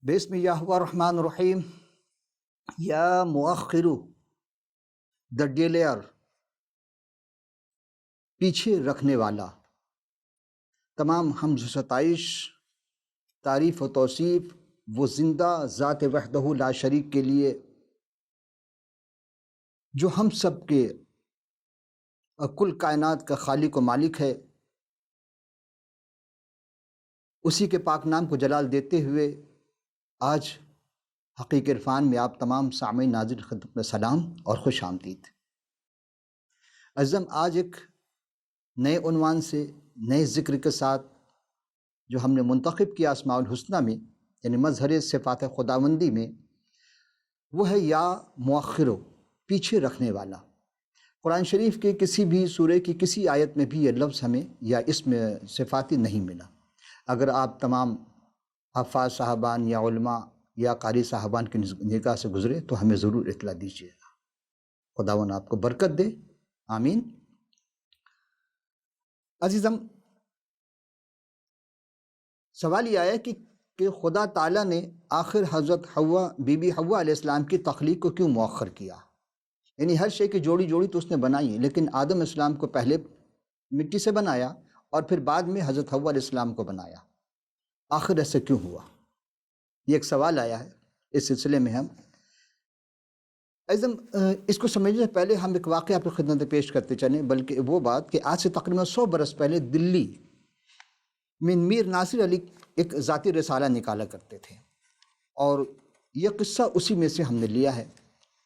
بسم اللہ الرحمن الرحیم۔ یا مؤخر دا ڈیلیئر، پیچھے رکھنے والا، تمام حمد و ستائش، تعریف و توصیف وہ زندہ ذات وحدہ لا شریک کے لیے جو ہم سب کے اور کل کائنات کا خالق و مالک ہے۔ اسی کے پاک نام کو جلال دیتے ہوئے آج حقیق عرفان میں آپ تمام سامعین ناظرین خدمت میں سلام اور خوش آمدید۔ عزم آج ایک نئے عنوان سے، نئے ذکر کے ساتھ جو ہم نے منتخب کیا اسماء الحسنہ میں، یعنی مظہر صفات خداوندی میں، وہ ہے یا مؤخرو، پیچھے رکھنے والا۔ قرآن شریف کے کسی بھی سورہ کی کسی آیت میں بھی یہ لفظ ہمیں یا اسم صفاتی نہیں ملا۔ اگر آپ تمام حفاظ صاحبان یا علماء یا قاری صاحبان کی نگاہ سے گزرے تو ہمیں ضرور اطلاع دیجیے گا۔ خداوند آپ کو برکت دے، آمین۔ عزیزم، سوال یہ آیا کہ خدا تعالیٰ نے آخر حضرت حوا، بی بی حوا علیہ السلام کی تخلیق کو کیوں مؤخر کیا؟ یعنی ہر شے کی جوڑی جوڑی تو اس نے بنائی، لیکن آدم علیہ السلام کو پہلے مٹی سے بنایا اور پھر بعد میں حضرت حوا علیہ السلام کو بنایا، آخر ایسے کیوں ہوا؟ یہ ایک سوال آیا ہے۔ اس سلسلے میں ہم اس کو سمجھنے سے پہلے ہم ایک واقعہ آپ کی خدمت میں پیش کرتے چلیں، بلکہ وہ بات کہ آج سے تقریباً 100 برس پہلے دلی میں میر ناصر علی ایک ذاتی رسالہ نکالا کرتے تھے، اور یہ قصہ اسی میں سے ہم نے لیا ہے۔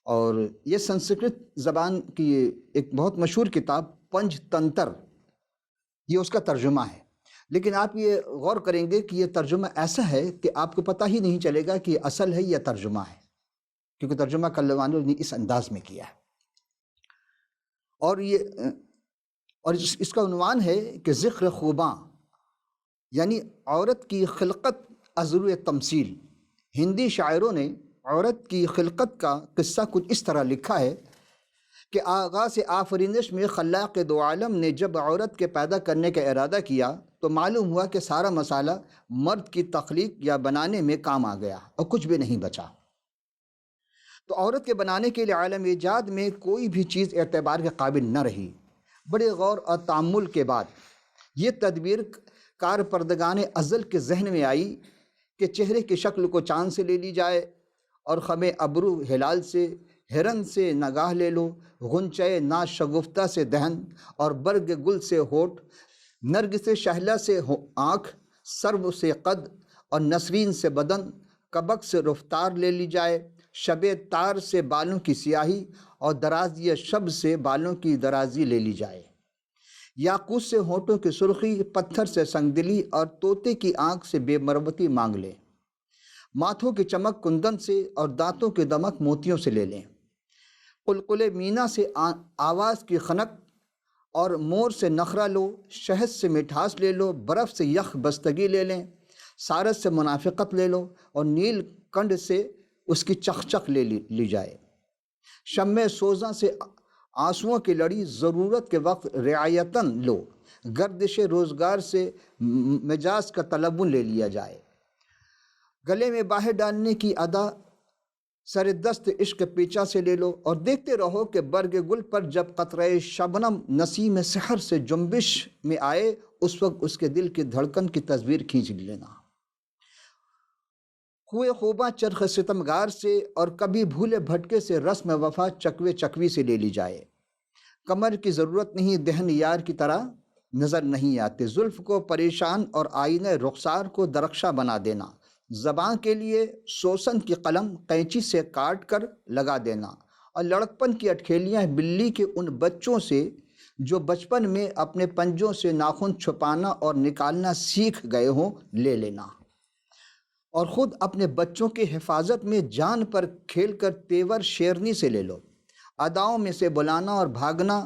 اور یہ سنسکرت زبان کی ایک بہت مشہور کتاب پنچ تنتر، یہ اس کا ترجمہ ہے۔ لیکن آپ یہ غور کریں گے کہ یہ ترجمہ ایسا ہے کہ آپ کو پتہ ہی نہیں چلے گا کہ یہ اصل ہے یا ترجمہ ہے، کیونکہ ترجمہ کرنے والوں نے اس انداز میں کیا ہے۔ اور اس کا عنوان ہے کہ ذکر خوباں، یعنی عورت کی خلقت از روئے تمثیل۔ ہندی شاعروں نے عورت کی خلقت کا قصہ کچھ اس طرح لکھا ہے کہ آغاز آفرینش میں خلاق دو عالم نے جب عورت کے پیدا کرنے کا ارادہ کیا تو معلوم ہوا کہ سارا مسئلہ مرد کی تخلیق یا بنانے میں کام آ گیا اور کچھ بھی نہیں بچا۔ تو عورت کے بنانے کے لیے عالم ایجاد میں کوئی بھی چیز اعتبار کے قابل نہ رہی۔ بڑے غور اور تأمل کے بعد یہ تدبیر کارپردگان ازل کے ذہن میں آئی کہ چہرے کی شکل کو چاند سے لے لی جائے، اور خم ابرو ہلال سے، ہرن سے نگاہ لے لو، غنچۂ نا شگفتہ سے دہن، اور برگ گل سے ہونٹ، نرگ سے شہلا سے آنکھ، سرو سے قد اور نسرین سے بدن، کبک سے رفتار لے لی جائے، شب تار سے بالوں کی سیاہی، اور درازی شب سے بالوں کی درازی لے لی جائے، یاقوت سے ہونٹوں کی سرخی، پتھر سے سنگدلی، اور طوطے کی آنکھ سے بے مروتی مانگ لیں، ماتھوں کی چمک کندن سے اور دانتوں کی دمک موتیوں سے لے لیں، قلقل مینا سے آواز کی خنک، اور مور سے نخرہ لو، شہد سے مٹھاس لے لو، برف سے یخ بستگی لے لیں، سارس سے منافقت لے لو، اور نیل کنڈ سے اس کی چخ لے لی جائے، شمع سوزاں سے آنسوؤں کی لڑی ضرورت کے وقت رعایتاً لو، گردش روزگار سے مجاز کا تلون لے لیا جائے، گلے میں باہر ڈالنے کی ادا سر دست عشق پیچا سے لے لو، اور دیکھتے رہو کہ برگ گل پر جب قطرہ شبنم نسیم سحر سے جنبش میں آئے، اس وقت اس کے دل کی دھڑکن کی تصویر کھینچ لینا، خوئے خوباں چرخ ستمگار سے، اور کبھی بھولے بھٹکے سے رسم وفا چکوے چکوی سے لے لی جائے، کمر کی ضرورت نہیں دہن یار کی طرح نظر نہیں آتے، زلف کو پریشان اور آئینہ رخسار کو درخشاں بنا دینا، زبان کے لیے سوسن کی قلم قینچی سے کاٹ کر لگا دینا، اور لڑکپن کی اٹکھیلیاں بلی کے ان بچوں سے جو بچپن میں اپنے پنجوں سے ناخن چھپانا اور نکالنا سیکھ گئے ہوں لے لینا، اور خود اپنے بچوں کی حفاظت میں جان پر کھیل کر تیور شیرنی سے لے لو، اداؤں میں سے بلانا اور بھاگنا،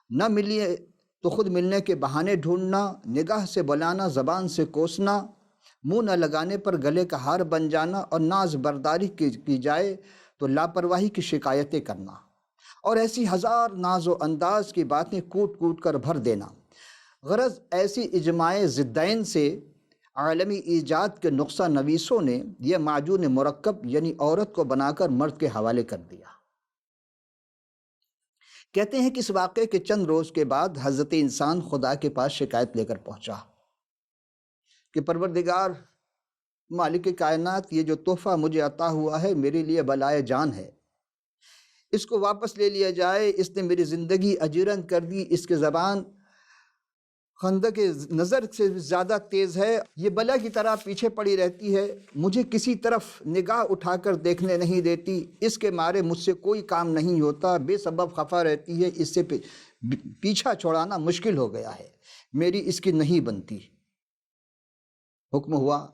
نہ ملیے تو خود ملنے کے بہانے ڈھونڈنا، نگاہ سے بلانا، زبان سے کوسنا، منہ نہ لگانے پر گلے کا ہار بن جانا، اور ناز برداری کی جائے تو لاپرواہی کی شکایتیں کرنا، اور ایسی ہزار ناز و انداز کی باتیں کوٹ کوٹ کر بھر دینا۔ غرض ایسی اجماع ضدین سے عالمی ایجاد کے نقصہ نویسوں نے یہ معجون مرکب یعنی عورت کو بنا کر مرد کے حوالے کر دیا۔ کہتے ہیں کہ اس واقعے کے چند روز کے بعد حضرت انسان خدا کے پاس شکایت لے کر پہنچا کہ پروردگار مالک کائنات، یہ جو تحفہ مجھے عطا ہوا ہے میرے لیے بلائے جان ہے، اس کو واپس لے لیا جائے، اس نے میری زندگی اجیرن کر دی، اس کی زبان خندق نظر سے زیادہ تیز ہے، یہ بلا کی طرح پیچھے پڑی رہتی ہے، مجھے کسی طرف نگاہ اٹھا کر دیکھنے نہیں دیتی، اس کے مارے مجھ سے کوئی کام نہیں ہوتا، بے سبب خفا رہتی ہے، اس سے پیچھا چھوڑانا مشکل ہو گیا ہے، میری اس کی نہیں بنتی۔ حکم ہوا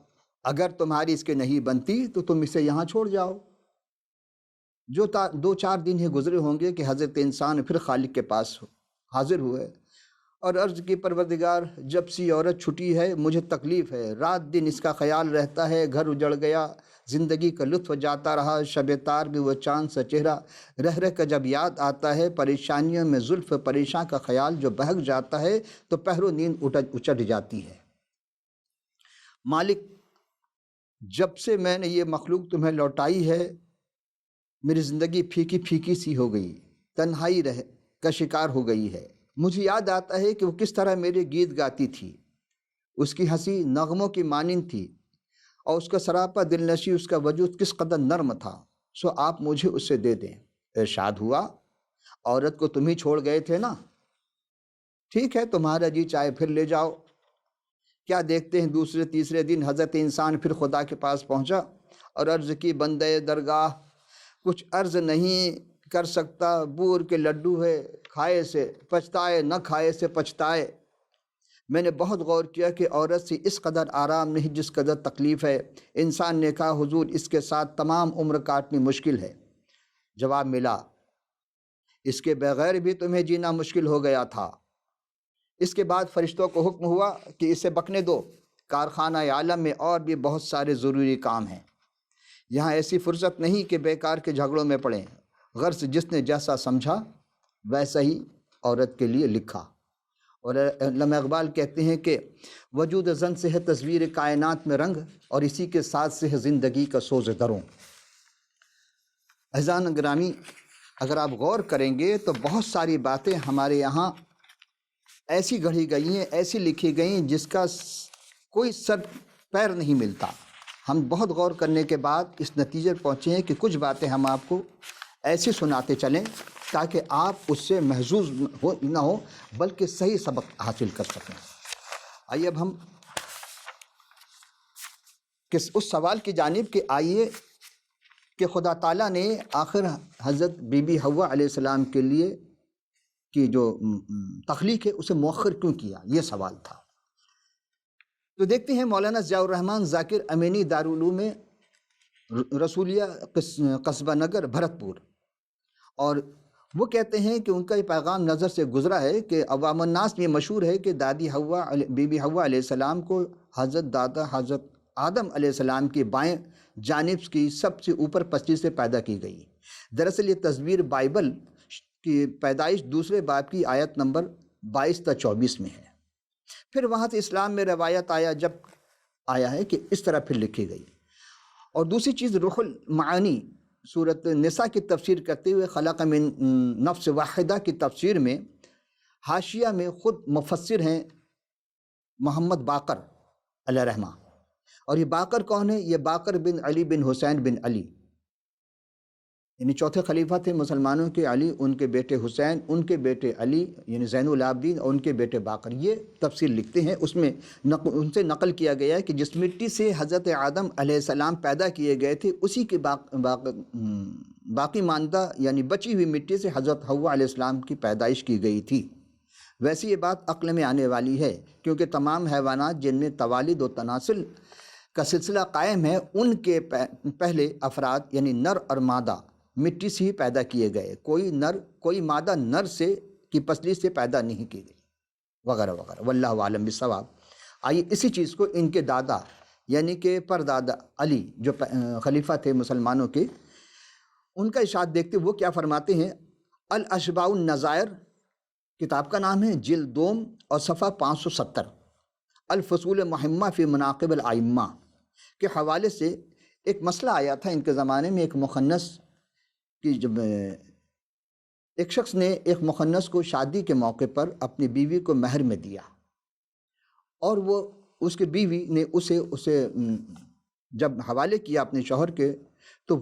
اگر تمہاری اس کے نہیں بنتی تو تم اسے یہاں چھوڑ جاؤ۔ جو 2-4 دن ہی گزرے ہوں گے کہ حضرت انسان پھر خالق کے پاس حاضر ہوئے اور عرض کی پروردگار جب سی عورت چھٹی ہے مجھے تکلیف ہے، رات دن اس کا خیال رہتا ہے، گھر اجڑ گیا، زندگی کا لطف جاتا رہا، شب تار بھی وہ چاند سا چہرہ رہ رہ کر جب یاد آتا ہے، پریشانیوں میں زلف پریشان کا خیال جو بہک جاتا ہے تو پہرو نیند اچٹ جاتی ہے۔ مالک جب سے میں نے یہ مخلوق تمہیں لوٹائی ہے میری زندگی پھیکی پھیکی سی ہو گئی، تنہائی کا شکار ہو گئی ہے۔ مجھے یاد آتا ہے کہ وہ کس طرح میرے گیت گاتی تھی، اس کی ہنسی نغموں کی مانند تھی اور اس کا سراپا دل نشی، اس کا وجود کس قدر نرم تھا، سو آپ مجھے اسے دے دیں۔ ارشاد ہوا عورت کو تم ہی چھوڑ گئے تھے نا، ٹھیک ہے تمہارا جی چاہے پھر لے جاؤ۔ کیا دیکھتے ہیں دوسرے تیسرے دن حضرت انسان پھر خدا کے پاس پہنچا اور عرض کی بندے درگاہ کچھ عرض نہیں کر سکتا، بور کے لڈو ہے، کھائے سے پچھتائے نہ کھائے سے پچھتائے۔ میں نے بہت غور کیا کہ عورت سے اس قدر آرام نہیں جس قدر تکلیف ہے۔ انسان نے کہا حضور اس کے ساتھ تمام عمر کاٹنی مشکل ہے۔ جواب ملا اس کے بغیر بھی تمہیں جینا مشکل ہو گیا تھا۔ اس کے بعد فرشتوں کو حکم ہوا کہ اسے بکنے دو، کارخانہ عالم میں اور بھی بہت سارے ضروری کام ہیں، یہاں ایسی فرصت نہیں کہ بیکار کے جھگڑوں میں پڑیں۔ غرض جس نے جیسا سمجھا ویسا ہی عورت کے لیے لکھا۔ اور علامہ اقبال کہتے ہیں کہ وجود زن سے ہے تصویر کائنات میں رنگ، اور اسی کے ساتھ سے ہے زندگی کا سوز دروں۔ اذان گرامی اگر آپ غور کریں گے تو بہت ساری باتیں ہمارے یہاں ایسی گڑھی گئی ہیں، ایسی لکھی گئی ہیں جس کا کوئی سر پیر نہیں ملتا۔ ہم بہت غور کرنے کے بعد اس نتیجے پر پہنچے ہیں کہ کچھ باتیں ہم آپ کو ایسی سناتے چلیں تاکہ آپ اس سے محظوظ نہ ہو بلکہ صحیح سبق حاصل کر سکیں۔ آئیے اب ہم اس سوال کی جانب کہ آئیے کہ خدا تعالیٰ نے آخر حضرت بی بی حوا علیہ السلام کے لیے کی جو تخلیق ہے اسے مؤخر کیوں کیا، یہ سوال تھا۔ تو دیکھتے ہیں مولانا ضیاء الرحمن ذاکر امینی دارالعلوم رسولیہ قصبہ نگر بھرتپور، اور وہ کہتے ہیں کہ ان کا یہ پیغام نظر سے گزرا ہے کہ عوام الناس میں مشہور ہے کہ دادی حوا بی بی حوا علیہ السلام کو حضرت دادا حضرت آدم علیہ السلام کی بائیں جانب کی سب سے اوپر پستی سے پیدا کی گئی۔ دراصل یہ تصویر بائبل کی پیدائش دوسرے باب کی آیت نمبر 22 تا 24 میں ہے۔ پھر وہاں سے اسلام میں روایت آیا ہے کہ اس طرح پھر لکھی گئی۔ اور دوسری چیز روح المعانی سورۃ نساء کی تفسیر کرتے ہوئے خلق من نفس واحدہ کی تفسیر میں حاشیہ میں خود مفسر ہیں محمد باقر علیہ رحمہ۔ اور یہ باقر کون ہے؟ یہ باقر بن علی بن حسین بن علی، یعنی چوتھے خلیفہ تھے مسلمانوں کے، علی، ان کے بیٹے حسین، ان کے بیٹے علی یعنی زین العابدین، اور ان کے بیٹے باقر۔ یہ تفسیر لکھتے ہیں، اس میں ان سے نقل کیا گیا ہے کہ جس مٹی سے حضرت آدم علیہ السلام پیدا کیے گئے تھے اسی کے باقی ماندہ یعنی بچی ہوئی مٹی سے حضرت حوا علیہ السلام کی پیدائش کی گئی تھی۔ ویسے یہ بات عقل میں آنے والی ہے کیونکہ تمام حیوانات جن میں توالد و تناسل کا سلسلہ قائم ہے ان کے پہلے افراد یعنی نر اور مادہ مٹی سے ہی پیدا کیے گئے، کوئی مادہ نر سے کی پسلی سے پیدا نہیں کی گئی، وغیرہ وغیرہ، واللہ عالم بالصواب۔ آئیے اسی چیز کو ان کے دادا یعنی کہ پردادا علی جو خلیفہ تھے مسلمانوں کے، ان کا ارشاد دیکھتے وہ کیا فرماتے ہیں۔ الاشباء النظائر کتاب کا نام ہے، جلد دوم اور صفحہ 570۔ الفصول مہمہ فی مناقب الائمہ کے حوالے سے ایک مسئلہ آیا تھا ان کے زمانے میں۔ ایک مخنث کی جب ایک شخص نے ایک مخنث کو شادی کے موقع پر اپنی بیوی کو مہر میں دیا، اور وہ اس کی بیوی نے اسے جب حوالے کیا اپنے شوہر کے، تو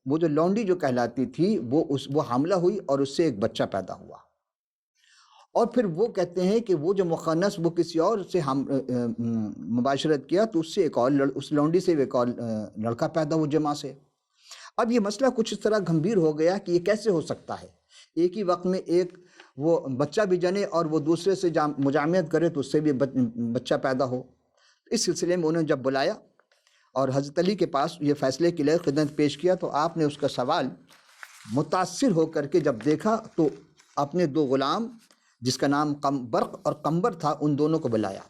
وہ جو لونڈی جو کہلاتی تھی وہ حاملہ ہوئی اور اس سے ایک بچہ پیدا ہوا۔ اور پھر وہ کہتے ہیں کہ وہ جو مخنث وہ کسی اور سے مباشرت کیا تو اس سے اس لونڈی سے ایک اور لڑکا پیدا ہوا جمع سے۔ اب یہ مسئلہ کچھ اس طرح گھمبیر ہو گیا کہ یہ کیسے ہو سکتا ہے، ایک ہی وقت میں ایک وہ بچہ بھی جنے اور وہ دوسرے سے مجامعت کرے تو اس سے بھی بچہ پیدا ہو۔ اس سلسلے میں انہوں نے جب بلایا اور حضرت علی کے پاس یہ فیصلے کے لیے خدمت پیش کیا، تو آپ نے اس کا سوال متاثر ہو کر کے جب دیکھا تو اپنے دو غلام جس کا نام برق اور قمبر تھا ان دونوں کو بلایا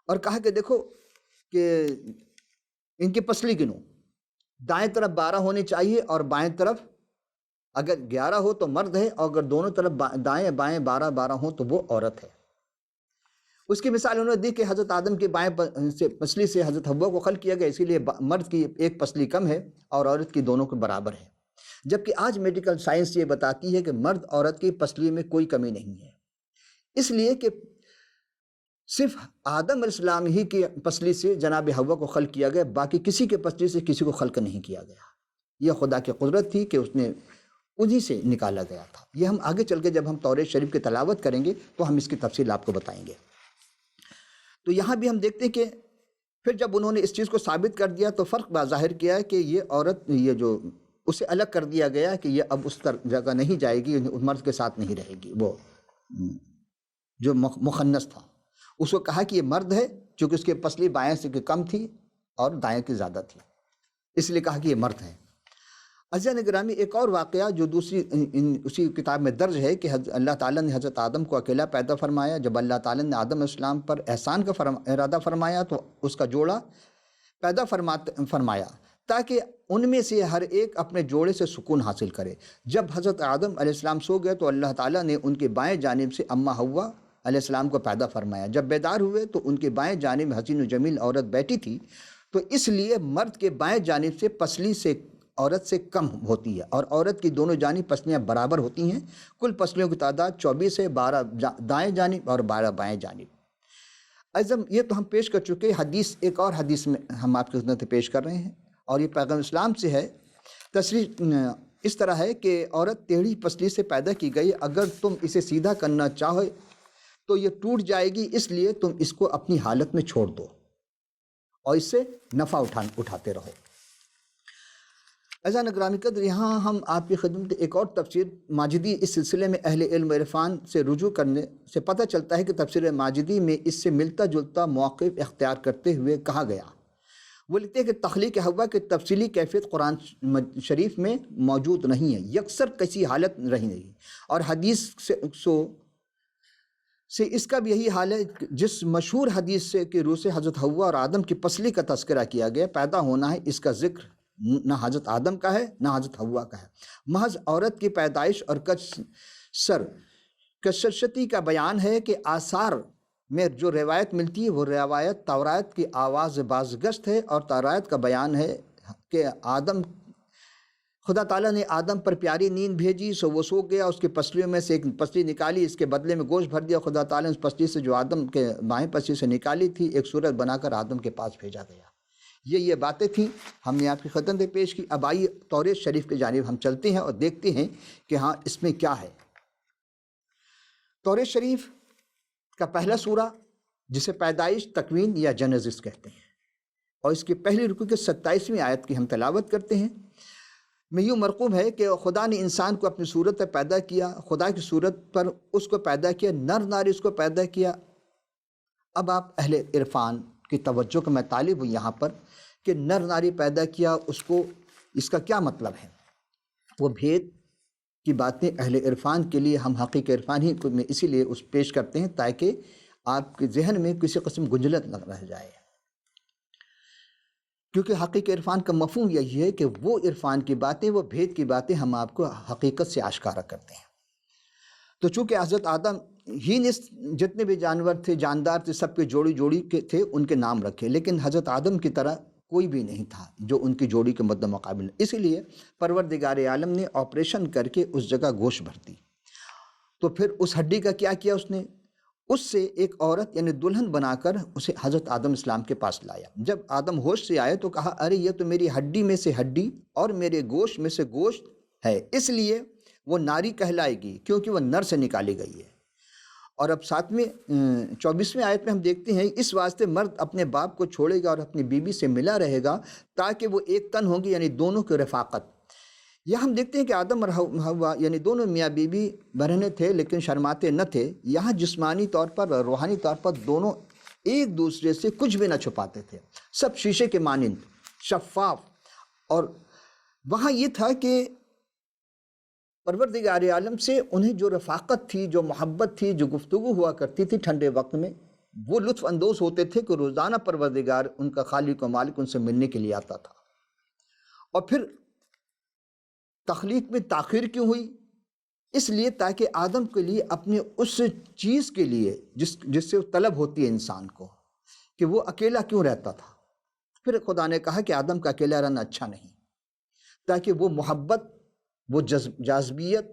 اور کہا کہ دیکھو کہ ان کی پسلی گنو، دائیں طرف 12 ہونی چاہیے اور بائیں طرف اگر 11 ہو تو مرد ہے، اور اگر دونوں طرف دائیں بائیں 12 ہوں تو وہ عورت ہے۔ اس کی مثال انہوں نے دی کہ حضرت آدم کے بائیں پسلی سے حضرت حوا کو خلق کیا گیا، اسی لیے مرد کی ایک پسلی کم ہے اور عورت کی دونوں کے برابر ہے، جبکہ آج میڈیکل سائنس یہ بتاتی ہے کہ مرد عورت کی پسلی میں کوئی کمی نہیں ہے، اس لیے کہ صرف آدم علیہ السلام ہی کی پسلی سے جناب حوا کو خلق کیا گیا، باقی کسی کے پسلی سے کسی کو خلق نہیں کیا گیا۔ یہ خدا کی قدرت تھی کہ اس نے انہی سے نکالا گیا تھا۔ یہ ہم آگے چل کے جب ہم توریت شریف کی تلاوت کریں گے تو ہم اس کی تفصیل آپ کو بتائیں گے۔ تو یہاں بھی ہم دیکھتے ہیں کہ پھر جب انہوں نے اس چیز کو ثابت کر دیا تو فرق ظاہر کیا کہ یہ عورت یہ جو اسے الگ کر دیا گیا کہ یہ اب اس جگہ نہیں جائے گی، مرد کے ساتھ نہیں رہے گی۔ وہ جو مخنث تھا اس کو کہا کہ یہ مرد ہے، چونکہ اس کے پسلی بائیں سے کم تھی اور دائیں کی زیادہ تھی، اس لیے کہا کہ یہ مرد ہے۔ عزیزان گرامی، ایک اور واقعہ جو اسی کتاب میں درج ہے کہ اللہ تعالیٰ نے حضرت آدم کو اکیلا پیدا فرمایا۔ جب اللہ تعالیٰ نے آدم علیہ السلام پر احسان کا ارادہ فرمایا تو اس کا جوڑا پیدا فرمایا تاکہ ان میں سے ہر ایک اپنے جوڑے سے سکون حاصل کرے۔ جب حضرت آدم علیہ السلام سو گئے تو اللہ تعالیٰ نے ان کے بائیں جانب سے اماں حوا علیہ السلام کو پیدا فرمایا۔ جب بیدار ہوئے تو ان کے بائیں جانب حسین و جمیل عورت بیٹھی تھی، تو اس لیے مرد کے بائیں جانب سے پسلی سے عورت سے کم ہوتی ہے اور عورت کی دونوں جانب پسلیاں برابر ہوتی ہیں۔ کل پسلیوں کی تعداد 24 ہے، 12 دائیں جانب اور 12 بائیں جانب۔ عزم یہ تو ہم پیش کر چکے حدیث، ایک اور حدیث میں ہم آپ کی خدمت پیش کر رہے ہیں اور یہ پیغام اسلام سے ہے۔ تصریح اس طرح ہے کہ عورت ٹیڑھی پسلی سے پیدا کی گئی، اگر تم اسے سیدھا کرنا چاہو تو یہ ٹوٹ جائے گی، اس لیے تم اس کو اپنی حالت میں چھوڑ دو اور اس سے نفع اٹھاتے رہو۔ عزیزان گرامی قدر، یہاں ہم آپ کی خدمت ایک اور تفسیر ماجدی اس سلسلے میں اہل علم و عرفان سے رجوع کرنے سے پتہ چلتا ہے کہ تفسیر ماجدی میں اس سے ملتا جلتا موقف اختیار کرتے ہوئے کہا گیا۔ وہ لکھتے ہیں کہ تخلیق حوا کی تفصیلی کیفیت قرآن شریف میں موجود نہیں ہے، یکسر کسی حالت رہی نہیں، اور حدیث سے اس کا بھی یہی حال ہے۔ جس مشہور حدیث سے کہ روح سے حضرت حوا اور آدم کی پسلی کا تذکرہ کیا گیا، پیدا ہونا ہے، اس کا ذکر نہ حضرت آدم کا ہے نہ حضرت حوا کا ہے، محض عورت کی پیدائش اور کشرشتی کا بیان ہے کہ آثار میں جو روایت ملتی ہے وہ روایت تورات کی آواز بازگشت ہے، اور تورات کا بیان ہے کہ خدا تعالیٰ نے آدم پر پیاری نیند بھیجی، سو وہ سو گیا، اس کی پسلیوں میں سے ایک پسلی نکالی، اس کے بدلے میں گوشت بھر دیا۔ خدا تعالیٰ نے اس پسلی سے جو آدم کے بائیں پسلی سے نکالی تھی ایک صورت بنا کر آدم کے پاس بھیجا گیا۔ یہ باتیں تھیں، ہم نے آپ کی خدمت میں پیش کی۔ اب آئیے توریت شریف کی جانب ہم چلتے ہیں اور دیکھتے ہیں کہ ہاں اس میں کیا ہے۔ توریت شریف کا پہلا سورہ جسے پیدائش، تکوین یا جنزس کہتے ہیں، اور اس کی پہلی رکوع کے 27ویں آیت کی ہم تلاوت کرتے ہیں۔ میں یوں مرقوم ہے کہ خدا نے انسان کو اپنی صورت پر پیدا کیا، خدا کی صورت پر اس کو پیدا کیا، نر ناری اس کو پیدا کیا۔ اب آپ اہل عرفان کی توجہ کا میں طالب ہوں یہاں پر کہ نر ناری پیدا کیا، اس کا کیا مطلب ہے؟ وہ بھید کی باتیں اہل عرفان کے لیے ہم حقیقی عرفان ہی میں اسی لیے اس پیش کرتے ہیں تاکہ آپ کے ذہن میں کسی قسم گنجلت نہ رہ جائے، کیونکہ حقیقی عرفان کا مفہوم یہی ہے کہ وہ عرفان کی باتیں، وہ بھید کی باتیں ہم آپ کو حقیقت سے آشکارا کرتے ہیں۔ تو چونکہ حضرت آدم ہی نے جتنے بھی جانور تھے، جاندار تھے، سب کے جوڑی جوڑی کے تھے، ان کے نام رکھے، لیکن حضرت آدم کی طرح کوئی بھی نہیں تھا جو ان کی جوڑی کے مد مقابل. اسی لیے پروردگار عالم نے آپریشن کر کے اس جگہ گوشت بھر دی. تو پھر اس ہڈی کا کیا کیا اس نے؟ اس سے ایک عورت یعنی دلہن بنا کر اسے حضرت آدم اسلام کے پاس لایا. جب آدم ہوش سے آئے تو کہا ارے یہ تو میری ہڈی میں سے ہڈی اور میرے گوشت میں سے گوشت ہے، اس لیے وہ ناری کہلائے گی کیونکہ وہ نر سے نکالی گئی ہے. اور اب 24ویں آیت میں ہم دیکھتے ہیں اس واسطے مرد اپنے باپ کو چھوڑے گا اور اپنی بیوی سے ملا رہے گا تاکہ وہ ایک تن ہوں گے، یعنی دونوں کی رفاقت. یہاں ہم دیکھتے ہیں کہ آدم اور حوا یعنی دونوں میاں بیوی برہنے تھے لیکن شرماتے نہ تھے. یہاں جسمانی طور پر اور روحانی طور پر دونوں ایک دوسرے سے کچھ بھی نہ چھپاتے تھے، سب شیشے کے مانند شفاف. اور وہاں یہ تھا کہ پروردگار عالم سے انہیں جو رفاقت تھی، جو محبت تھی، جو گفتگو ہوا کرتی تھی ٹھنڈے وقت میں، وہ لطف اندوز ہوتے تھے کہ روزانہ پروردگار ان کا خالق و مالک ان سے ملنے کے لیے آتا تھا. اور پھر تخلیق میں تاخیر کیوں ہوئی؟ اس لیے تاکہ آدم کے لیے اپنے اس چیز کے لیے جس سے طلب ہوتی ہے انسان کو کہ وہ اکیلا کیوں رہتا تھا. پھر خدا نے کہا کہ آدم کا اکیلا رہنا اچھا نہیں، تاکہ وہ محبت، وہ جاذبیت،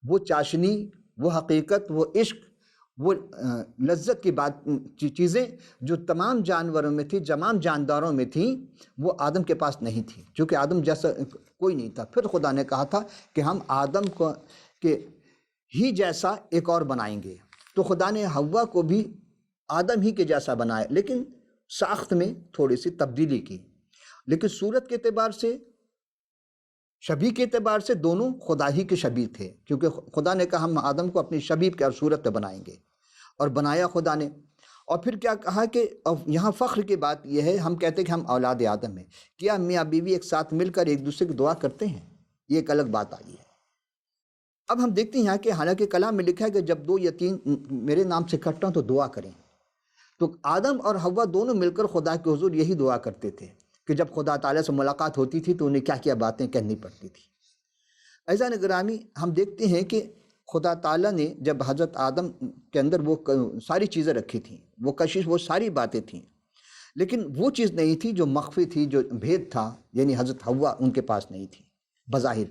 وہ چاشنی، وہ حقیقت، وہ عشق، وہ لذت کی چیزیں جو تمام جانوروں میں تھی، تمام جانداروں میں تھیں، وہ آدم کے پاس نہیں تھی، چونکہ آدم جیسا کوئی نہیں تھا. پھر خدا نے کہا تھا کہ ہم آدم کو کے ہی جیسا ایک اور بنائیں گے. تو خدا نے حوا کو بھی آدم ہی کے جیسا بنایا، لیکن ساخت میں تھوڑی سی تبدیلی کی. لیکن صورت کے اعتبار سے، شبیہ کے اعتبار سے دونوں خدا ہی کے شبیہ تھے، کیونکہ خدا نے کہا ہم آدم کو اپنی شبیہ کے اور صورت پہ بنائیں گے، اور بنایا خدا نے. اور پھر کیا کہا کہ یہاں فخر کی بات یہ ہے، ہم کہتے ہیں کہ ہم اولاد آدم ہیں. کیا میاں بیوی ایک ساتھ مل کر ایک دوسرے کی دعا کرتے ہیں؟ یہ ایک الگ بات آئی ہے. اب ہم دیکھتے ہیں یہاں کہ حالانکہ کلام میں لکھا ہے کہ جب 2 یا 3 میرے نام سے اکٹھا ہوں تو دعا کریں. تو آدم اور حوا دونوں مل کر خدا کے حضور یہی دعا کرتے تھے کہ جب خدا تعالیٰ سے ملاقات ہوتی تھی تو انہیں کیا کیا باتیں کہنی پڑتی تھی. عزیزان گرامی، ہم دیکھتے ہیں کہ خدا تعالیٰ نے جب حضرت آدم کے اندر وہ ساری چیزیں رکھی تھیں، وہ کشش، وہ ساری باتیں تھیں، لیکن وہ چیز نہیں تھی جو مخفی تھی، جو بھید تھا، یعنی حضرت حوا ان کے پاس نہیں تھی بظاہر.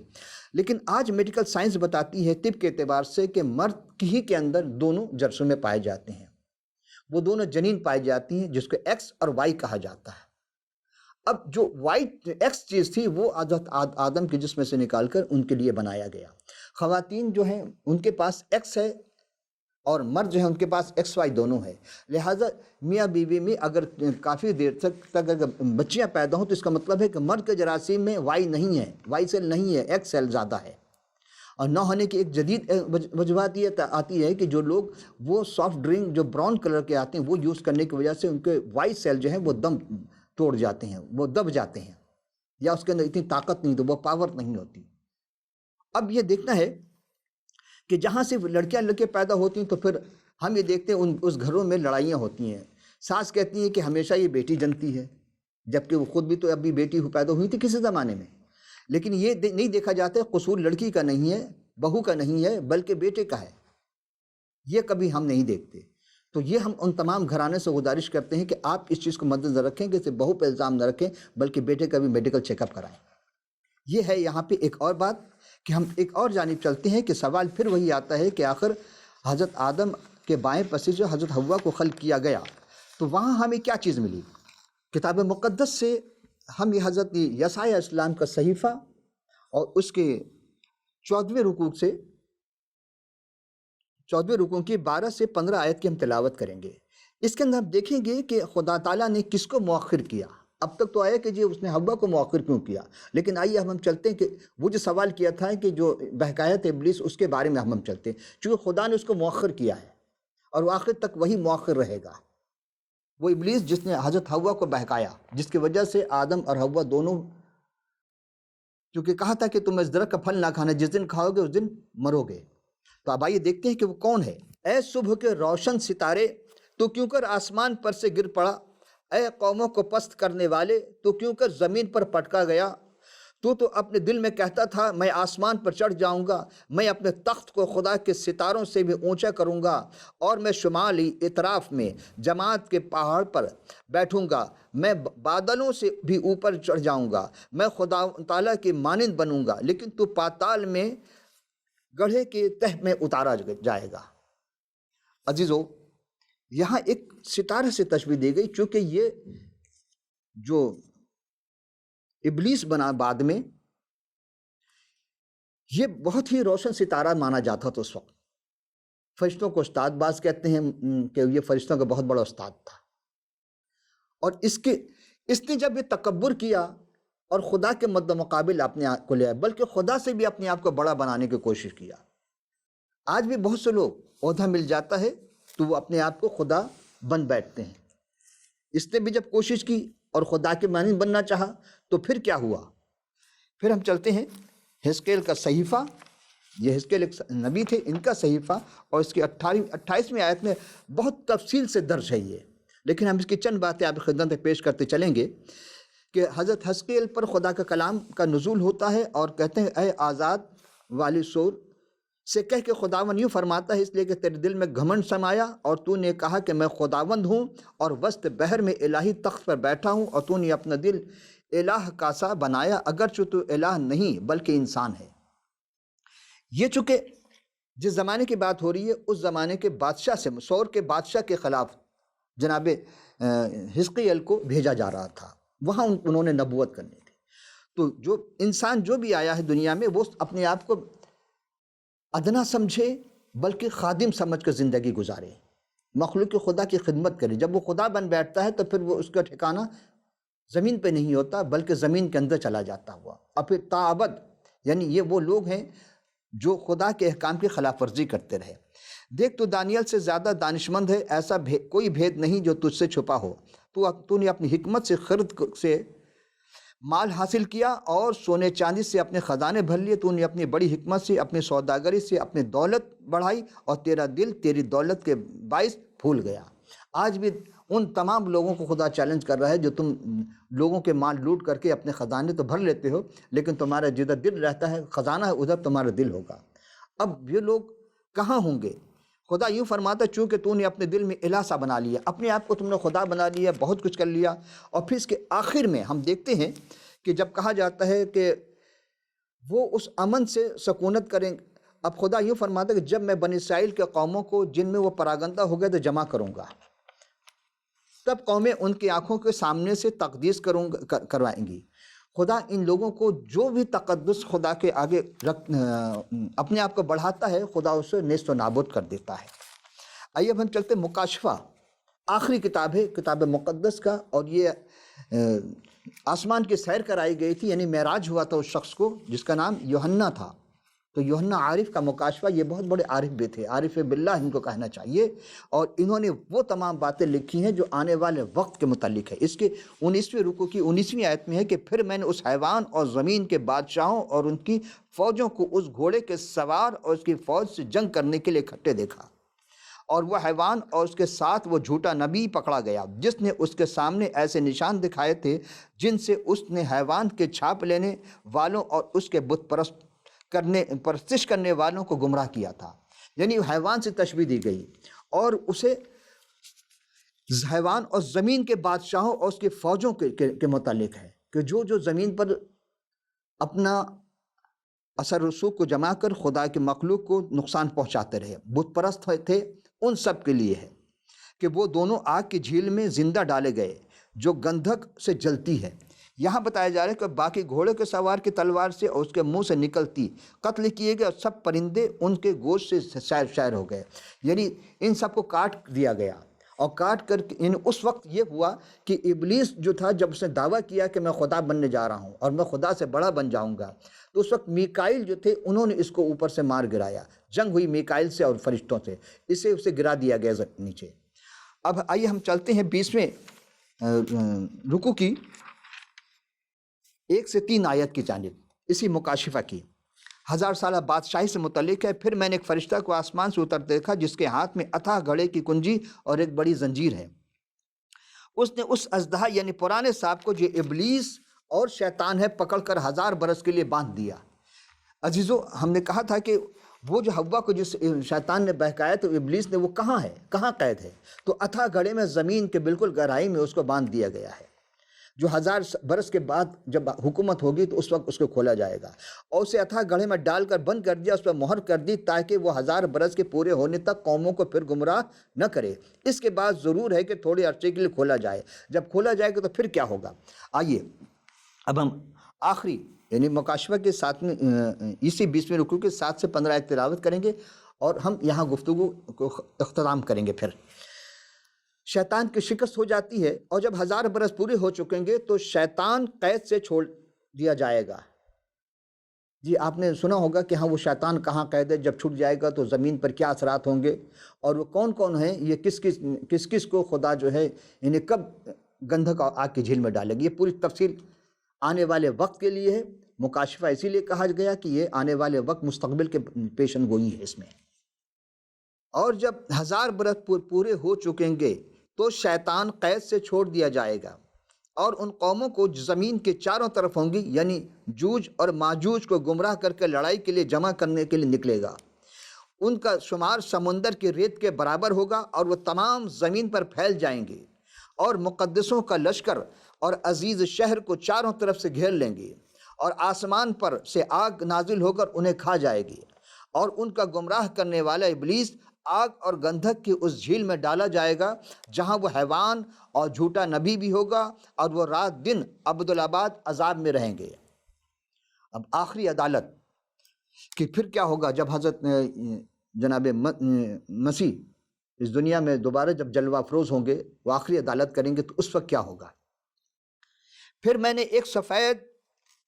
لیکن آج میڈیکل سائنس بتاتی ہے طب کے اعتبار سے کہ مرد ہی کے اندر دونوں جرثومے پائے جاتے ہیں، وہ دونوں جنین پائی جاتی ہیں جس کو ایکس اور وائی کہا جاتا ہے. اب جو وائٹ ایکس چیز تھی وہ حضرت آدم کے جسم سے نکال کر ان کے لیے بنایا گیا. خواتین جو ہیں ان کے پاس ایکس ہے اور مرد جو ہیں ان کے پاس ایکس وائی دونوں ہے. لہٰذا میاں بیوی میں اگر کافی دیر تک اگر بچیاں پیدا ہوں تو اس کا مطلب ہے کہ مرد کے جراثیم میں وائی نہیں ہے، وائی سیل نہیں ہے، ایکس سیل زیادہ ہے. اور نہ ہونے کی ایک جدید وجوہات یہ آتی ہے کہ جو لوگ وہ سافٹ ڈرنک جو براؤن کلر کے آتے ہیں وہ یوز کرنے کی وجہ سے ان کے وائی سیل جو ہیں وہ دم توڑ جاتے ہیں، وہ دب جاتے ہیں، یا اس کے اندر اتنی طاقت نہیں، تو وہ پاور نہیں ہوتی. اب یہ دیکھنا ہے کہ جہاں سے لڑکیاں لڑکے پیدا ہوتی ہیں تو پھر ہم یہ دیکھتے ہیں اس گھروں میں لڑائیاں ہوتی ہیں. ساس کہتی ہے کہ ہمیشہ یہ بیٹی جنتی ہے، جبکہ وہ خود بھی تو ابھی بیٹی پیدا ہوئی تھی کسی زمانے میں. لیکن یہ نہیں دیکھا جاتا ہے قصور لڑکی کا نہیں ہے، بہو کا نہیں ہے، بلکہ بیٹے کا ہے. یہ کبھی ہم نہیں دیکھتے. تو یہ ہم ان تمام گھرانے سے گزارش کرتے ہیں کہ آپ اس چیز کو مد نظر رکھیں کہ صرف بہو پہ الزام نہ رکھیں بلکہ بیٹے کا بھی میڈیکل چیک اپ کرائیں. یہ ہے یہاں پہ ایک اور بات کہ ہم ایک اور جانب چلتے ہیں کہ سوال پھر وہی آتا ہے کہ آخر حضرت آدم کے بائیں پسے جو حضرت حوا کو خلق کیا گیا تو وہاں ہمیں کیا چیز ملی؟ کتاب مقدس سے ہم یہ حضرت یسعیاہ اسلام کا صحیفہ اور اس کے 14ویں رکوع کی 12 سے 15 آیت کی ہم تلاوت کریں گے. اس کے اندر ہم دیکھیں گے کہ خدا تعالیٰ نے کس کو مؤخر کیا. اب تک تو آیا کہ جی اس نے حوا کو مؤخر کیوں کیا، لیکن آئیے ہم چلتے ہیں کہ وہ جو سوال کیا تھا کہ جو بہکایا تھا ابلیس، اس کے بارے میں ہم چلتے ہیں. چونکہ خدا نے اس کو مؤخر کیا ہے اور وہ آخر تک وہی مؤخر رہے گا. وہ ابلیس جس نے حضرت حوا کو بہکایا، جس کی وجہ سے آدم اور حوا دونوں، کیونکہ کہا تھا کہ تم اس درخت کا پھل نہ کھانا، جس دن کھاؤ گے اس دن مرو گے. تو اب آئیے دیکھتے ہیں کہ وہ کون ہے. اے صبح کے روشن ستارے، تو کیوں کر آسمان پر سے گر پڑا؟ اے قوموں کو پست کرنے والے، تو کیوں کر زمین پر پٹکا گیا؟ تو اپنے دل میں کہتا تھا میں آسمان پر چڑھ جاؤں گا، میں اپنے تخت کو خدا کے ستاروں سے بھی اونچا کروں گا، اور میں شمالی اطراف میں جماعت کے پہاڑ پر بیٹھوں گا، میں بادلوں سے بھی اوپر چڑھ جاؤں گا، میں خدا تعالیٰ کی مانند بنوں گا، لیکن تو پاتال میں گڑھے کے تہ میں اتارا جائے گا۔ عزیزو، یہاں ایک ستارے سے تشبیہ دی گئی، چونکہ یہ جو ابلیس بنا بعد میں، یہ بہت ہی روشن ستارہ مانا جاتا تھا اس وقت۔ فرشتوں کو استاد باز کہتے ہیں کہ یہ فرشتوں کا بہت بڑا استاد تھا، اور اس نے جب یہ تکبر کیا اور خدا کے مد مقابل اپنے آپ کو لے آیا، بلکہ خدا سے بھی اپنے آپ کو بڑا بنانے کی کوشش کیا۔ آج بھی بہت سے لوگ عہدہ مل جاتا ہے تو وہ اپنے آپ کو خدا بن بیٹھتے ہیں۔ اس نے بھی جب کوشش کی اور خدا کے مانند بننا چاہا تو پھر کیا ہوا؟ پھر ہم چلتے ہیں حزقیل کا صحیفہ، یہ حزقیل ایک نبی تھے، ان کا صحیفہ، اور اس کی 28ویں آیت میں بہت تفصیل سے درج ہے یہ، لیکن ہم اس کی چند باتیں آپ کی خدمت میں پیش کرتے چلیں گے کہ حضرت حزقیل پر خدا کا کلام کا نزول ہوتا ہے، اور کہتے ہیں اے آزاد والی سور سے کہہ کہ خداوند یوں فرماتا ہے، اس لیے کہ تیرے دل میں گھمنڈ سمایا اور تو نے کہا کہ میں خداوند ہوں اور وسط بحر میں الہی تخت پر بیٹھا ہوں، اور تو نے اپنا دل الہ کا سا بنایا، اگرچہ تو الہ نہیں بلکہ انسان ہے۔ یہ چونکہ جس زمانے کی بات ہو رہی ہے، اس زمانے کے بادشاہ سے، سور کے بادشاہ کے خلاف جناب حزقیل کو بھیجا جا رہا تھا، وہاں انہوں نے نبوت کرنی تھی۔ تو جو انسان جو بھی آیا ہے دنیا میں، وہ اپنے آپ کو ادنا سمجھے بلکہ خادم سمجھ کر زندگی گزارے، مخلوق خدا کی خدمت کرے۔ جب وہ خدا بن بیٹھتا ہے تو پھر وہ اس کا ٹھکانہ زمین پہ نہیں ہوتا بلکہ زمین کے اندر چلا جاتا ہوا، اور پھر تاابد، یعنی یہ وہ لوگ ہیں جو خدا کے احکام کی خلاف ورزی کرتے رہے۔ دیکھ تو دانیال سے زیادہ دانشمند ہے، ایسا کوئی بھید نہیں جو تجھ سے چھپا ہو۔ تو نے اپنی حکمت سے خرد سے مال حاصل کیا اور سونے چاندی سے اپنے خزانے بھر لیے۔ تو نے اپنی بڑی حکمت سے، اپنی سوداگری سے اپنی دولت بڑھائی، اور تیرا دل تیری دولت کے باعث پھول گیا۔ آج بھی ان تمام لوگوں کو خدا چیلنج کر رہا ہے جو تم لوگوں کے مال لوٹ کر کے اپنے خزانے تو بھر لیتے ہو، لیکن تمہارا جدھر دل رہتا ہے، خزانہ ہے، ادھر تمہارا دل ہوگا۔ اب یہ لوگ کہاں ہوں گے؟ خدا یوں فرماتا، چونکہ تو نے اپنے دل میں الہ سا بنا لیا، اپنے آپ کو تم نے خدا بنا لیا، بہت کچھ کر لیا۔ اور پھر اس کے آخر میں ہم دیکھتے ہیں کہ جب کہا جاتا ہے کہ وہ اس امن سے سکونت کریں، اب خدا یوں فرماتا ہے کہ جب میں بنی اسرائیل کے قوموں کو جن میں وہ پراگندہ ہو گئے تو جمع کروں گا، تب قومیں ان کی آنکھوں کے سامنے سے تقدیس کروائیں گی۔ خدا ان لوگوں کو جو بھی تقدس خدا کے آگے اپنے آپ کو بڑھاتا ہے، خدا اسے نیست و نابود کر دیتا ہے۔ آئیے اب ہم چلتے مکاشفہ، آخری کتاب ہے کتاب مقدس کا، اور یہ آسمان کی سیر کرائی گئی تھی، یعنی معراج ہوا تھا اس شخص کو جس کا نام یوحنا تھا۔ تو یوحنا عارف کا مکاشفہ، یہ بہت بڑے عارف بھی تھے، عارف باللہ ان کو کہنا چاہیے، اور انہوں نے وہ تمام باتیں لکھی ہیں جو آنے والے وقت کے متعلق ہے۔ اس کے 19ویں رکوع کی 19ویں آیت میں ہے کہ پھر میں نے اس حیوان اور زمین کے بادشاہوں اور ان کی فوجوں کو اس گھوڑے کے سوار اور اس کی فوج سے جنگ کرنے کے لیے اکٹھے دیکھا، اور وہ حیوان اور اس کے ساتھ وہ جھوٹا نبی پکڑا گیا جس نے اس کے سامنے ایسے نشان دکھائے تھے جن سے اس نے حیوان کے چھاپ لینے والوں اور اس کے بت پرستش کرنے والوں کو گمراہ کیا تھا۔ یعنی حیوان سے تشبیہ دی گئی، اور اسے حیوان اور زمین کے بادشاہوں اور اس کے فوجوں کے متعلق ہے کہ جو زمین پر اپنا اثر رسوخ کو جما کر خدا کے مخلوق کو نقصان پہنچاتے رہے، بت پرست تھے، ان سب کے لیے ہے کہ وہ دونوں آگ کی جھیل میں زندہ ڈالے گئے جو گندھک سے جلتی ہے۔ یہاں بتایا جا رہا ہے کہ باقی گھوڑے کے سوار کی تلوار سے اور اس کے منہ سے نکلتی قتل کیے گئے، اور سب پرندے ان کے گوشت سے شائر ہو گئے۔ یعنی ان سب کو کاٹ دیا گیا، اور کاٹ کر یعنی اس وقت یہ ہوا کہ ابلیس جو تھا، جب اس نے دعویٰ کیا کہ میں خدا بننے جا رہا ہوں اور میں خدا سے بڑا بن جاؤں گا، تو اس وقت میکائیل جو تھے انہوں نے اس کو اوپر سے مار گرایا، جنگ ہوئی میکائیل سے اور فرشتوں سے، اسے گرا دیا گیا نیچے۔ اب آئیے ہم چلتے ہیں 20ویں رکوع کی 1 سے 3 آیت کی جانب، اسی مکاشفہ کی 1000 سالہ بادشاہی سے متعلق ہے۔ پھر میں نے ایک فرشتہ کو آسمان سے اتر دیکھا جس کے ہاتھ میں اتھا گھڑے کی کنجی اور ایک بڑی زنجیر ہے۔ اس نے اس اژدہا یعنی پرانے سانپ کو جو ابلیس اور شیطان ہے پکڑ کر 1000 برس کے لیے باندھ دیا۔ عزیزو، ہم نے کہا تھا کہ وہ جو حوا کو جس شیطان نے بہکایا تو ابلیس نے، وہ کہاں ہے، کہاں قید ہے؟ تو اتھا گڑھے میں زمین کے بالکل گہرائی میں اس کو باندھ دیا گیا ہے، جو 1000 برس کے بعد جب حکومت ہوگی تو اس وقت اس کو کھولا جائے گا، اور اسے اتھا گڑھے میں ڈال کر بند کر دیا، اس پر مہر کر دی تاکہ وہ 1000 برس کے پورے ہونے تک قوموں کو پھر گمراہ نہ کرے۔ اس کے بعد ضرور ہے کہ تھوڑے عرصے کے لیے کھولا جائے، جب کھولا جائے گا تو پھر کیا ہوگا؟ آئیے اب ہم آخری یعنی مکاشفہ کے 20ویں رکوع کے 7 سے 15 آیت تلاوت کریں گے، اور ہم یہاں گفتگو کو اختتام کریں گے۔ پھر شیطان کی شکست ہو جاتی ہے، اور جب 1000 برس پورے ہو چکیں گے تو شیطان قید سے چھوڑ دیا جائے گا۔ جی آپ نے سنا ہوگا کہ ہاں وہ شیطان کہاں قید ہے، جب چھوٹ جائے گا تو زمین پر کیا اثرات ہوں گے، اور وہ کون کون ہیں، یہ کس کس کو خدا جو ہے انہیں کب گندھک اور آگ کی جھیل میں ڈالے گی۔ یہ پوری تفصیل آنے والے وقت کے لیے ہے۔ مکاشفہ اسی لیے کہا گیا کہ یہ آنے والے وقت مستقبل کے پیشن گوئی ہے اس میں۔ اور جب 1000 برس پورے ہو چکیں گے تو شیطان قید سے چھوڑ دیا جائے گا، اور ان قوموں کو زمین کے چاروں طرف ہوں گی، یعنی جوج اور ماجوج کو گمراہ کر کے لڑائی کے لیے جمع کرنے کے لیے نکلے گا۔ ان کا شمار سمندر کے ریت کے برابر ہوگا، اور وہ تمام زمین پر پھیل جائیں گے، اور مقدسوں کا لشکر اور عزیز شہر کو چاروں طرف سے گھیر لیں گے، اور آسمان پر سے آگ نازل ہو کر انہیں کھا جائے گی، اور ان کا گمراہ کرنے والا ابلیس آگ اور گندھک کی اس جھیل میں ڈالا جائے گا جہاں وہ حیوان اور جھوٹا نبی بھی ہوگا، اور وہ رات دن ابدالآباد عذاب میں رہیں گے۔ اب آخری عدالت کہ پھر کیا ہوگا جب حضرت جناب مسیح اس دنیا میں دوبارہ جب جلوہ افروز ہوں گے، وہ آخری عدالت کریں گے، تو اس وقت کیا ہوگا؟ پھر میں نے ایک سفید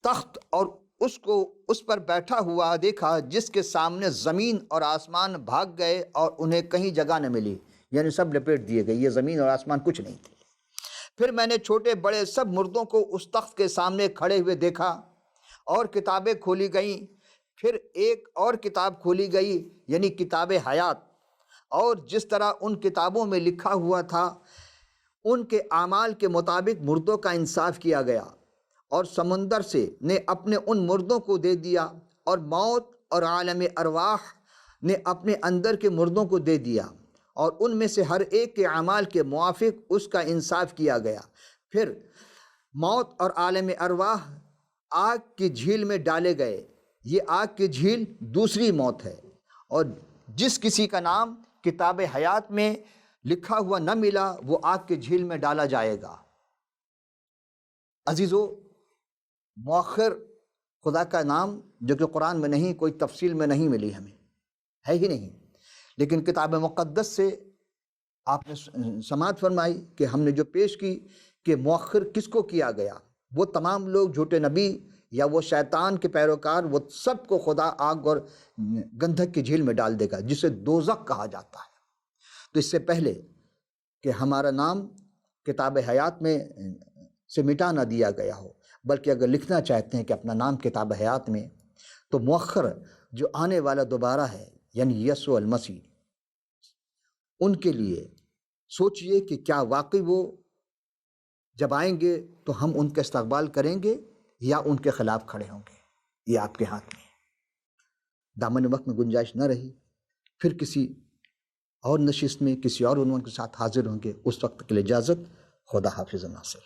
تخت اور اس پر بیٹھا ہوا دیکھا، جس کے سامنے زمین اور آسمان بھاگ گئے اور انہیں کہیں جگہ نہ ملی، یعنی سب لپیٹ دیے گئے، یہ زمین اور آسمان کچھ نہیں تھے۔ پھر میں نے چھوٹے بڑے سب مردوں کو اس تخت کے سامنے کھڑے ہوئے دیکھا، اور کتابیں کھولی گئیں۔ پھر ایک اور کتاب کھولی گئی، یعنی کتاب حیات، اور جس طرح ان کتابوں میں لکھا ہوا تھا ان کے اعمال کے مطابق مردوں کا انصاف کیا گیا، اور سمندر نے اپنے ان مردوں کو دے دیا، اور موت اور عالم ارواح نے اپنے اندر کے مردوں کو دے دیا، اور ان میں سے ہر ایک کے اعمال کے موافق اس کا انصاف کیا گیا۔ پھر موت اور عالم ارواح آگ کی جھیل میں ڈالے گئے۔ یہ آگ کی جھیل دوسری موت ہے، اور جس کسی کا نام کتاب حیات میں لکھا ہوا نہ ملا وہ آگ کی جھیل میں ڈالا جائے گا۔ عزیزو، مؤخر خدا کا نام جو کہ قرآن میں نہیں، کوئی تفصیل میں نہیں ملی، ہمیں ہے ہی نہیں، لیکن کتاب مقدس سے آپ نے سماعت فرمائی کہ ہم نے جو پیش کی کہ مؤخر کس کو کیا گیا، وہ تمام لوگ جھوٹے نبی یا وہ شیطان کے پیروکار، وہ سب کو خدا آگ اور گندھک کی جھیل میں ڈال دے گا، جسے دوزخ کہا جاتا ہے۔ تو اس سے پہلے کہ ہمارا نام کتاب حیات میں سے مٹا نہ دیا گیا ہو، بلکہ اگر لکھنا چاہتے ہیں کہ اپنا نام کتاب حیات میں، تو مؤخر جو آنے والا دوبارہ ہے، یعنی یسوع المسیح، ان کے لیے سوچئے کہ کیا واقعی وہ جب آئیں گے تو ہم ان کا استقبال کریں گے یا ان کے خلاف کھڑے ہوں گے؟ یہ آپ کے ہاتھ میں ہے۔ دامن وقت میں گنجائش نہ رہی، پھر کسی اور نشست میں کسی اور عنوان کے ساتھ حاضر ہوں گے۔ اس وقت کے لیے اجازت، خدا حافظ ناصر۔